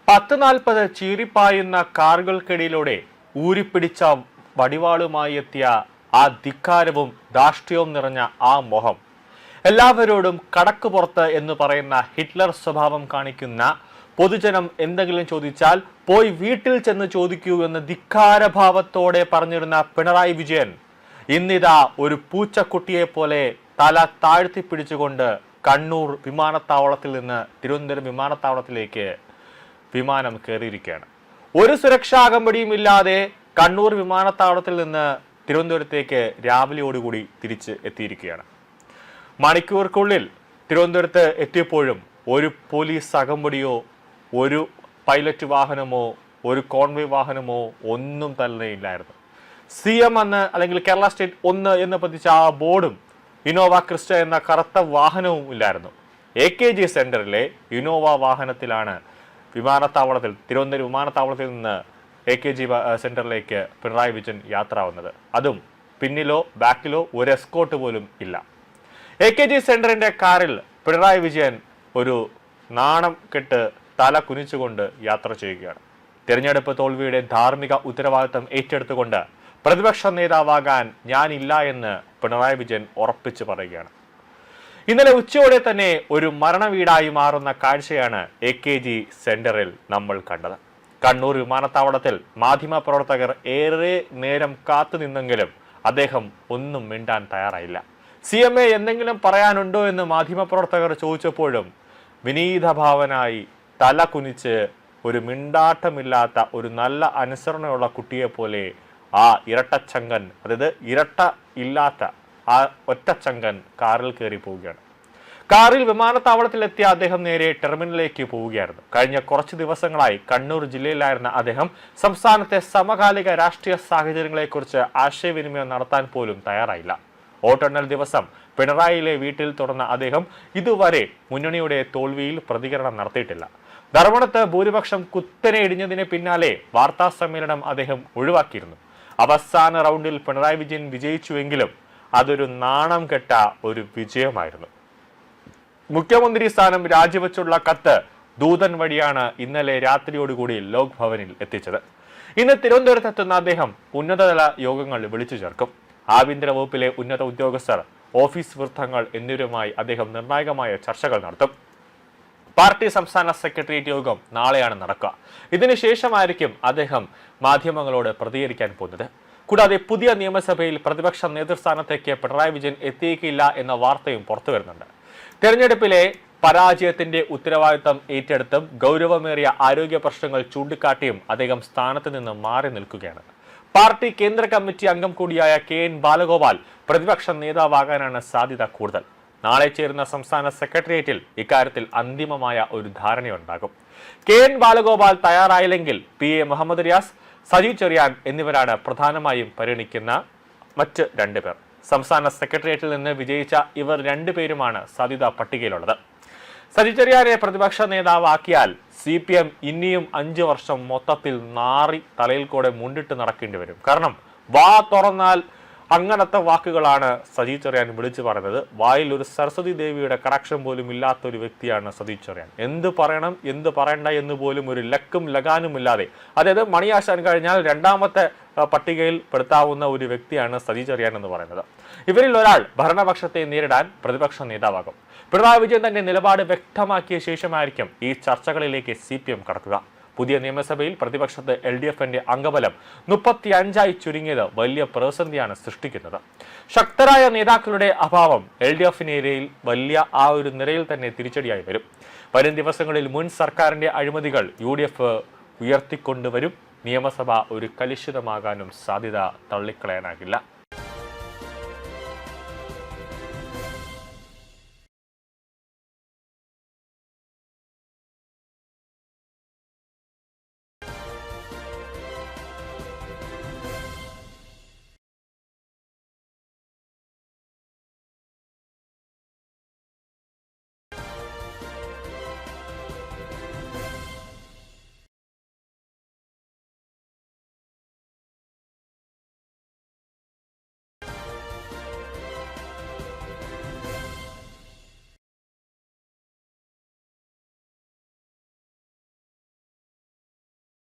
10-40 ചീറിപ്പായുന്ന കാറുകൾക്കിടയിലൂടെ ഊരിപ്പിടിച്ച വടിവാളുമായി എത്തിയ ആ ധിക്കാരവും ധാർഷ്ട്യവും നിറഞ്ഞ ആ മുഖം, എല്ലാവരോടും കടക്ക് പുറത്ത് എന്ന് പറയുന്ന ഹിറ്റ്ലർ സ്വഭാവം കാണിക്കുന്ന പൊതുജനം എന്തെങ്കിലും ചോദിച്ചാൽ പോയി വീട്ടിൽ ചെന്ന് ചോദിക്കൂ എന്ന് ധിക്കാരഭാവത്തോടെ പറഞ്ഞിരുന്ന പിണറായി വിജയൻ ഇന്നിതാ ഒരു പൂച്ചക്കുട്ടിയെ പോലെ തല താഴ്ത്തിപ്പിടിച്ചുകൊണ്ട് കണ്ണൂർ വിമാനത്താവളത്തിൽ നിന്ന് തിരുവനന്തപുരം വിമാനത്താവളത്തിലേക്ക് വിമാനം കയറിയിരിക്കുകയാണ്. ഒരു സുരക്ഷാ അകമ്പടിയും ഇല്ലാതെ കണ്ണൂർ വിമാനത്താവളത്തിൽ നിന്ന് തിരുവനന്തപുരത്തേക്ക് രാവിലെയോടുകൂടി തിരിച്ച് എത്തിയിരിക്കുകയാണ്. മണിക്കൂർക്കുള്ളിൽ തിരുവനന്തപുരത്ത് എത്തിയപ്പോഴും ഒരു പോലീസ് അകമ്പടിയോ ഒരു പൈലറ്റ് വാഹനമോ ഒരു കോൺവോയ് വാഹനമോ ഒന്നും തന്നെ ഇല്ലായിരുന്നു. CM എന്ന് അല്ലെങ്കിൽ കേരള സ്റ്റേറ്റ് 1 എന്ന് പതിച്ച ആ ബോർഡും ഇന്നോവ ക്രിസ്റ്റ എന്ന കറുത്ത വാഹനവും ഇല്ലായിരുന്നു. AKG സെന്ററിലെ ഇന്നോവ വാഹനത്തിലാണ് തിരുവനന്തപുരം വിമാനത്താവളത്തിൽ നിന്ന് AKG സെന്ററിലേക്ക് പിണറായി വിജയൻ യാത്ര ആവുന്നത്. അതും പിന്നിലോ ബാക്കിലോ ഒരു എസ്കോട്ട് പോലും ഇല്ല. AKG സെന്ററിന്റെ കാറിൽ പിണറായി വിജയൻ ഒരു നാണം കെട്ട് തല കുനിച്ചുകൊണ്ട് യാത്ര ചെയ്യുകയാണ്. തിരഞ്ഞെടുപ്പ് തോൽവിയുടെ ധാർമ്മിക ഉത്തരവാദിത്തം ഏറ്റെടുത്തുകൊണ്ട് പ്രതിപക്ഷ നേതാവാകാൻ ഞാനില്ല എന്ന് പിണറായി വിജയൻ ഉറപ്പിച്ചു പറയുകയാണ്. ഇന്നലെ ഉച്ചയോടെ തന്നെ ഒരു മരണവീടായി മാറുന്ന കാഴ്ചയാണ് AKG സെന്ററിൽ നമ്മൾ കണ്ടത്. കണ്ണൂർ വിമാനത്താവളത്തിൽ മാധ്യമപ്രവർത്തകർ ഏറെ നേരം കാത്തുനിന്നെങ്കിലും അദ്ദേഹം ഒന്നും മിണ്ടാൻ തയ്യാറായില്ല. CMA എന്തെങ്കിലും പറയാനുണ്ടോ എന്ന് മാധ്യമപ്രവർത്തകർ ചോദിച്ചപ്പോഴും വിനീതഭാവനായി തല കുനിച്ച് ഒരു മിണ്ടാട്ടമില്ലാത്ത ഒരു നല്ല അനുസരണയുള്ള കുട്ടിയെ പോലെ ആ ഇരട്ടച്ചങ്കൻ, അതായത് ഇരട്ട ഇല്ലാത്ത ആ ഒറ്റച്ചങ്കൻ കാറിൽ കയറി പോവുകയാണ്. കാറിൽ വിമാനത്താവളത്തിലെത്തിയ അദ്ദേഹം നേരെ ടെർമിനലിലേക്ക് പോവുകയായിരുന്നു. കഴിഞ്ഞ കുറച്ച് ദിവസങ്ങളായി കണ്ണൂർ ജില്ലയിലായിരുന്ന അദ്ദേഹം സംസ്ഥാനത്തെ സമകാലിക രാഷ്ട്രീയ സാഹചര്യങ്ങളെക്കുറിച്ച് ആശയവിനിമയം നടത്താൻ പോലും തയ്യാറായില്ല. വോട്ടെണ്ണൽ ദിവസം പിണറായിയിലെ വീട്ടിൽ തുറന്ന അദ്ദേഹം ഇതുവരെ മുന്നണിയുടെ തോൽവിയിൽ പ്രതികരണം നടത്തിയിട്ടില്ല. ധർമ്മടത്ത് ഭൂരിപക്ഷം കുത്തനെ ഇടിഞ്ഞതിന് പിന്നാലെ വാർത്താ സമ്മേളനം അദ്ദേഹം ഒഴിവാക്കിയിരുന്നു. അവസാന റൗണ്ടിൽ പിണറായി വിജയൻ വിജയിച്ചുവെങ്കിലും അതൊരു നാണം കെട്ട ഒരു വിജയമായിരുന്നു. മുഖ്യമന്ത്രി സ്ഥാനം രാജിവെച്ചുള്ള കത്ത് ദൂതൻ വഴിയാണ് ഇന്നലെ രാത്രിയോടുകൂടി ലോക് ഭവനിൽ എത്തിച്ചത്. ഇന്ന് തിരുവനന്തപുരത്തെത്തുന്ന അദ്ദേഹം ഉന്നതതല യോഗങ്ങൾ വിളിച്ചു ചേർക്കും. ആഭ്യന്തര വകുപ്പിലെ ഉന്നത ഉദ്യോഗസ്ഥർ, ഓഫീസ് വൃത്തങ്ങൾ എന്നിവരുമായി അദ്ദേഹം നിർണായകമായ ചർച്ചകൾ നടത്തും. പാർട്ടി സംസ്ഥാന സെക്രട്ടേറിയറ്റ് യോഗം നാളെയാണ് നടക്കുക. ഇതിനുശേഷമായിരിക്കും അദ്ദേഹം മാധ്യമങ്ങളോട് പ്രതികരിക്കാൻ പോകുന്നത്. കൂടാതെ പുതിയ നിയമസഭയിൽ പ്രതിപക്ഷ നേതൃസ്ഥാനത്തേക്ക് പിണറായി വിജയൻ എത്തിയേക്കില്ല എന്ന വാർത്തയും പുറത്തു വരുന്നുണ്ട്. തെരഞ്ഞെടുപ്പിലെ പരാജയത്തിന്റെ ഉത്തരവാദിത്തം ഏറ്റെടുത്തും ഗൗരവമേറിയ ആരോഗ്യ പ്രശ്നങ്ങൾ ചൂണ്ടിക്കാട്ടിയും അദ്ദേഹം സ്ഥാനത്ത് നിന്ന് മാറി നിൽക്കുകയാണ്. പാർട്ടി കേന്ദ്ര കമ്മിറ്റി അംഗം കൂടിയായ KN ബാലഗോപാൽ പ്രതിപക്ഷ നേതാവാകാനാണ് സാധ്യത കൂടുതൽ. നാളെ ചേരുന്ന സംസ്ഥാന സെക്രട്ടേറിയറ്റിൽ ഇക്കാര്യത്തിൽ അന്തിമമായ ഒരു ധാരണയുണ്ടാകും. KN ബാലഗോപാൽ തയ്യാറായില്ലെങ്കിൽ PA മുഹമ്മദ് റിയാസ്, സജി ചെറിയാൻ എന്നിവരാണ് പ്രധാനമായും പരിഗണിക്കുന്ന മറ്റ് 2 പേർ. സംസ്ഥാന സെക്രട്ടേറിയറ്റിൽ നിന്ന് വിജയിച്ച ഇവർ 2 പേരുമാണ് സാധ്യതാ പട്ടികയിലുള്ളത്. സജി ചെറിയാനെ പ്രതിപക്ഷ നേതാവാക്കിയാൽ CPM ഇനിയും 5 വർഷം മൊത്തത്തിൽ നാറി തലയിൽ കൂടെ മുണ്ടിട്ട് നടക്കേണ്ടി വരും. കാരണം വാ തുറന്നാൽ അങ്ങനത്തെ വാക്കുകളാണ് സജി ചെറിയാൻ വിളിച്ചു പറയുന്നത്. വായിൽ ഒരു സരസ്വതി ദേവിയുടെ കടാക്ഷം പോലും ഇല്ലാത്ത ഒരു വ്യക്തിയാണ് സജി ചെറിയാൻ. എന്ത് പറയണം എന്ത് പറയണ്ട എന്ന് പോലും ഒരു ലക്കും ലഗാനും ഇല്ലാതെ, അതായത് മണിയാശാൻ കഴിഞ്ഞാൽ 2ാമത്തെ പട്ടികയിൽ പെടുത്താവുന്ന ഒരു വ്യക്തിയാണ് സജി ചെറിയാൻ എന്ന് പറയുന്നത്. ഇവരിൽ ഒരാൾ ഭരണപക്ഷത്തെ നേരിടാൻ പ്രതിപക്ഷ നേതാവാകും. പിണറായി വിജയൻ തന്റെ നിലപാട് വ്യക്തമാക്കിയ ശേഷമായിരിക്കും ഈ ചർച്ചകളിലേക്ക് CPM കടക്കുക. പുതിയ നിയമസഭയിൽ പ്രതിപക്ഷത്ത് LDFന്റെ അംഗബലം 35 ചുരുങ്ങിയത് വലിയ പ്രതിസന്ധിയാണ് സൃഷ്ടിക്കുന്നത്. ശക്തരായ നേതാക്കളുടെ അഭാവം LDFനിരയിൽ വലിയ ആ ഒരു നിരയിൽ തന്നെ തിരിച്ചടിയായി വരും. വരും ദിവസങ്ങളിൽ മുൻ സർക്കാരിന്റെ അഴിമതികൾ UDF ഉയർത്തിക്കൊണ്ടുവരും. നിയമസഭ ഒരു കലുഷിതമാകാനും സാധ്യത തള്ളിക്കളയാനാകില്ല.